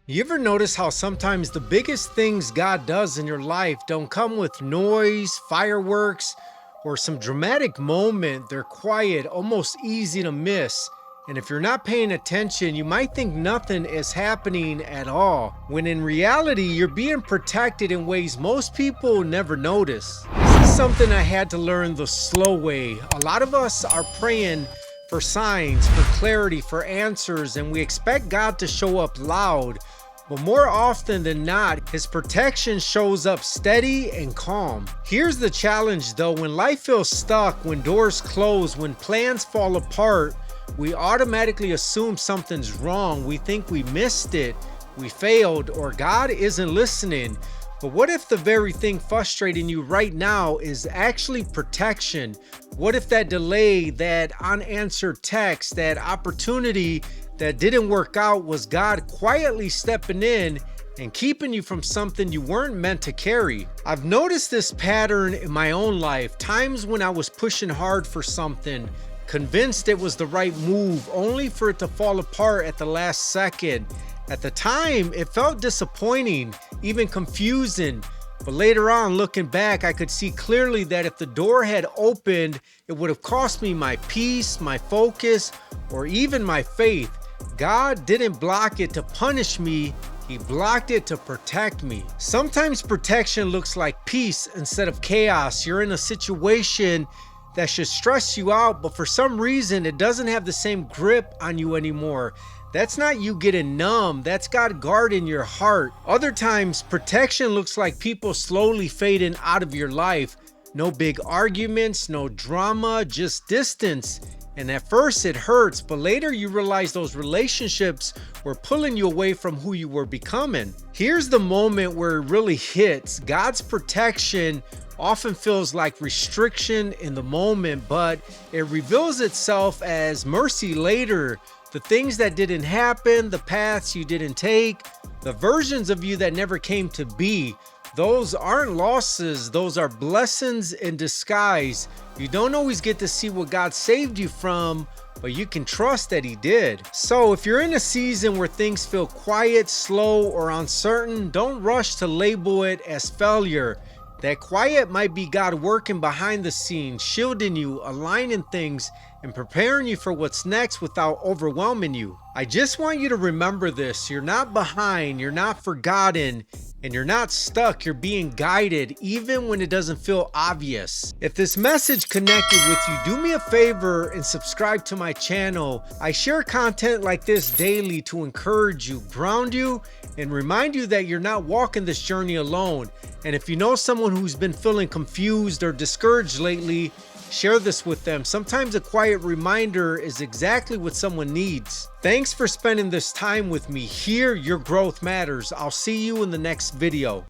You ever notice how sometimes the biggest things God does in your life don't come with noise, fireworks, or some dramatic moment? They're quiet, almost easy to miss. And if you're not paying attention, you might think nothing is happening at all, when in reality, you're being protected in ways most people never notice. This is something I had to learn the slow way. A lot of us are praying for signs, for clarity, for answers, and we expect God to show up loud. But more often than not, his protection shows up steady and calm. Here's the challenge though: when life feels stuck, when doors close, when plans fall apart, we automatically assume something's wrong. We think we missed it, we failed, or God isn't listening. But what if the very thing frustrating you right now is actually protection? What if that delay, that unanswered text, that opportunity that didn't work out was God quietly stepping in and keeping you from something you weren't meant to carry? I've noticed this pattern in my own life. Times when I was pushing hard for something, convinced it was the right move, only for it to fall apart at the last second. At the time, it felt disappointing, even confusing. But later on, looking back, I could see clearly that if the door had opened, it would have cost me my peace, my focus, or even my faith. God didn't block it to punish me. He blocked it to protect me. Sometimes protection looks like peace instead of chaos. You're in a situation that should stress you out, but for some reason, it doesn't have the same grip on you anymore. That's not you getting numb. That's God guarding your heart. Other times, protection looks like people slowly fading out of your life. No big arguments, no drama, just distance. And at first it hurts, but later you realize those relationships were pulling you away from who you were becoming. Here's the moment where it really hits. God's protection often feels like restriction in the moment, but it reveals itself as mercy later. The things that didn't happen, the paths you didn't take, the versions of you that never came to be, those aren't losses, those are blessings in disguise. You don't always get to see what God saved you from, but you can trust that he did. So if you're in a season where things feel quiet, slow, or uncertain, don't rush to label it as failure. That quiet might be God working behind the scenes, shielding you, aligning things, and preparing you for what's next without overwhelming you. I just want you to remember this. You're not behind, you're not forgotten, and you're not stuck. You're being guided even when it doesn't feel obvious. If this message connected with you, do me a favor and subscribe to my channel. I share content like this daily to encourage you, ground you, and remind you that you're not walking this journey alone. And if you know someone who's been feeling confused or discouraged lately, share this with them. Sometimes a quiet reminder is exactly what someone needs. Thanks for spending this time with me. Here, your growth matters. I'll see you in the next video.